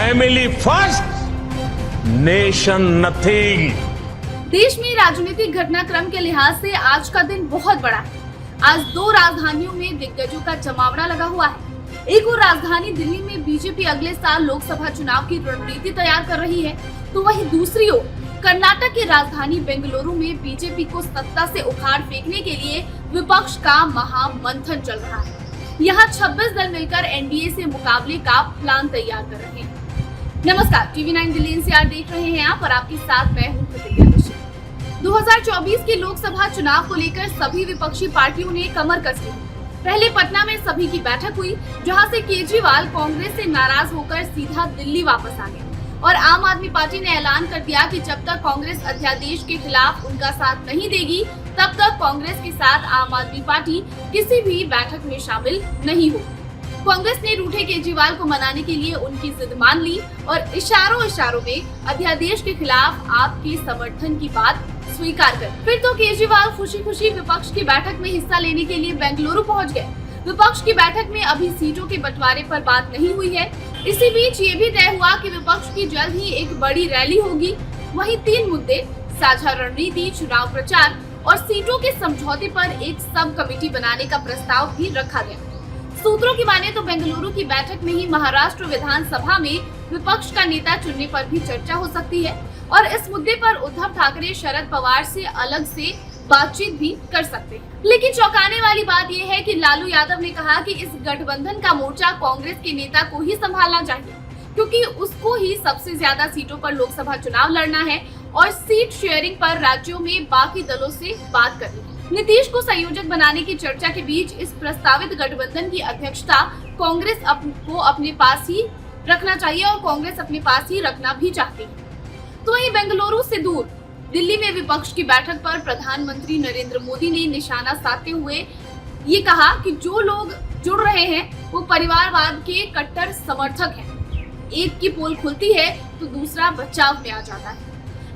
Family first, nation nothing. देश में राजनीतिक घटनाक्रम के लिहाज से आज का दिन बहुत बड़ा है। आज दो राजधानियों में दिग्गजों का जमावड़ा लगा हुआ है। एक और राजधानी दिल्ली में बीजेपी अगले साल लोकसभा चुनाव की रणनीति तैयार कर रही है, तो वहीं दूसरी ओर कर्नाटक की राजधानी बेंगलुरु में बीजेपी को सत्ता से उखाड़ फेंकने के लिए विपक्ष का महामंथन चल रहा है। यहाँ 26 दल मिलकर एनडीए से मुकाबले का प्लान तैयार कर रहे हैं। नमस्कार, TV9 दिल्ली NCR देख रहे हैं आप और आपके साथ मैं हूँ प्रतिज्ञा कश्यप। 2024 के लोकसभा चुनाव को लेकर सभी विपक्षी पार्टियों ने कमर कस ली। पहले पटना में सभी की बैठक हुई, जहां से केजरीवाल कांग्रेस से नाराज होकर सीधा दिल्ली वापस आ गए और आम आदमी पार्टी ने ऐलान कर दिया कि जब तक कांग्रेस अध्यादेश के खिलाफ उनका साथ नहीं देगी, तब तक कांग्रेस के साथ आम आदमी पार्टी किसी भी बैठक में शामिल नहीं होगी। कांग्रेस ने रूठे केजरीवाल को मनाने के लिए उनकी जिद मान ली और इशारों में अध्यादेश के खिलाफ आपके समर्थन की बात स्वीकार कर। फिर तो केजरीवाल खुशी खुशी विपक्ष की बैठक में हिस्सा लेने के लिए बेंगलुरु पहुंच गए। विपक्ष की बैठक में अभी सीटों के बंटवारे पर बात नहीं हुई है। इसी बीच ये भी तय हुआ कि विपक्ष की जल्द ही एक बड़ी रैली होगी। वहीं 3 मुद्दे, साझा रणनीति, चुनाव प्रचार और सीटों के समझौते पर एक सब कमेटी बनाने का प्रस्ताव भी रखा गया। सूत्रों की माने तो बेंगलुरु की बैठक में ही महाराष्ट्र विधानसभा में विपक्ष का नेता चुनने पर भी चर्चा हो सकती है और इस मुद्दे पर उद्धव ठाकरे शरद पवार से अलग से बातचीत भी कर सकते हैं। लेकिन चौंकाने वाली बात यह है कि लालू यादव ने कहा कि इस गठबंधन का मोर्चा कांग्रेस के नेता को ही संभालना चाहिए, क्योंकि उसको ही सबसे ज्यादा सीटों पर लोकसभा चुनाव लड़ना है और सीट शेयरिंग पर राज्यों में बाकी दलों से बात करनी है। नीतीश को संयोजक बनाने की चर्चा के बीच इस प्रस्तावित गठबंधन की अध्यक्षता कांग्रेस को अपने पास ही रखना चाहिए और कांग्रेस अपने पास ही रखना भी चाहती है। तो वहीं बेंगलुरु से दूर दिल्ली में विपक्ष की बैठक पर प्रधानमंत्री नरेंद्र मोदी ने निशाना साधते हुए ये कहा कि जो लोग जुड़ रहे हैं वो परिवारवाद के कट्टर समर्थक हैं। एक की पोल खुलती है तो दूसरा बचाव में आ जाता है।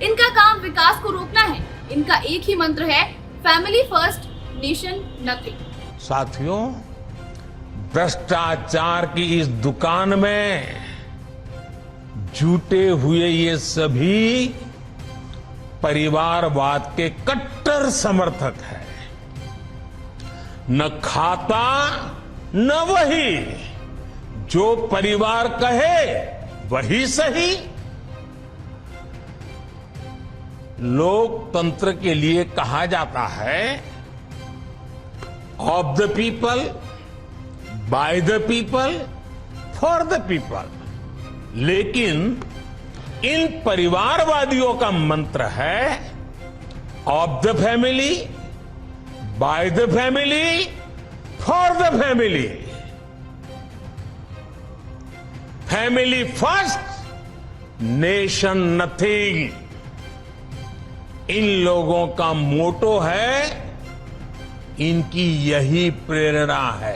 इनका काम विकास को रोकना है। इनका एक ही मंत्र है, फैमिली फर्स्ट, नेशन नथिंग। साथियों, भ्रष्टाचार की इस दुकान में जुटे हुए ये सभी परिवारवाद के कट्टर समर्थक हैं। न खाता न वही, जो परिवार कहे वही सही। लोकतंत्र के लिए कहा जाता है, of the people, by the people, for the people. लेकिन इन परिवारवादियों का मंत्र है, of the family, by the family, for the family. Family first, nation nothing. इन लोगों का मोटो है, इनकी यही प्रेरणा है।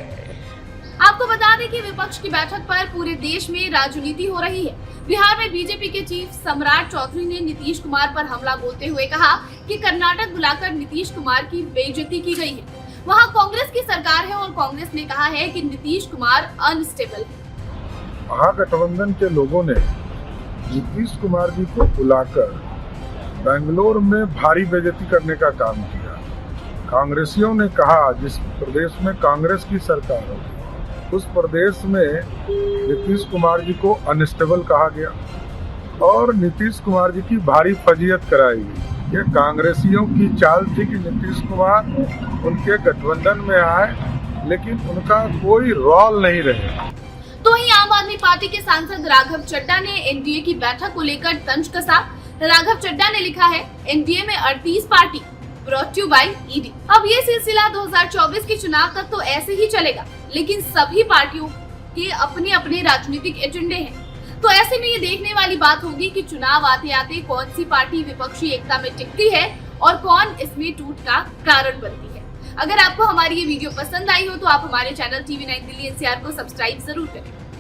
आपको बता दें कि विपक्ष की बैठक पर पूरे देश में राजनीति हो रही है। बिहार में बीजेपी के चीफ सम्राट चौधरी ने नीतीश कुमार पर हमला बोलते हुए कहा कि कर्नाटक बुलाकर नीतीश कुमार की बेइज्जती की गई है। वहां कांग्रेस की सरकार है और कांग्रेस ने कहा है कि नीतीश कुमार अनस्टेबल है। महागठबंधन के लोगों ने नीतीश कुमार जी को बुलाकर बेंगलोर में भारी बेइज्जती करने का काम किया। कांग्रेसियों ने कहा जिस प्रदेश में कांग्रेस की सरकार हो, उस प्रदेश में नीतीश कुमार जी को अनस्टेबल कहा गया और नीतीश कुमार जी की भारी फजीयत कराई गई। ये कांग्रेसियों की चाल थी कि नीतीश कुमार उनके गठबंधन में आए, लेकिन उनका कोई रोल नहीं रहे। तो वहीं आम आदमी पार्टी के सांसद राघव चड्ढा ने एनडीए की बैठक को लेकर तंज कसा। राघव चड्ढा ने लिखा है, एनडीए में 38 party, brought you by ED. अब ये सिलसिला 2024 के चुनाव तक तो ऐसे ही चलेगा, लेकिन सभी पार्टियों के अपने अपने राजनीतिक एजेंडे हैं। तो ऐसे में ये देखने वाली बात होगी कि चुनाव आते आते कौन सी पार्टी विपक्षी एकता में टिकती है और कौन इसमें टूट का कारण बनती है। अगर आपको हमारी ये वीडियो पसंद आई हो तो आप हमारे चैनल TV9 दिल्ली NCR को सब्सक्राइब जरूर करें।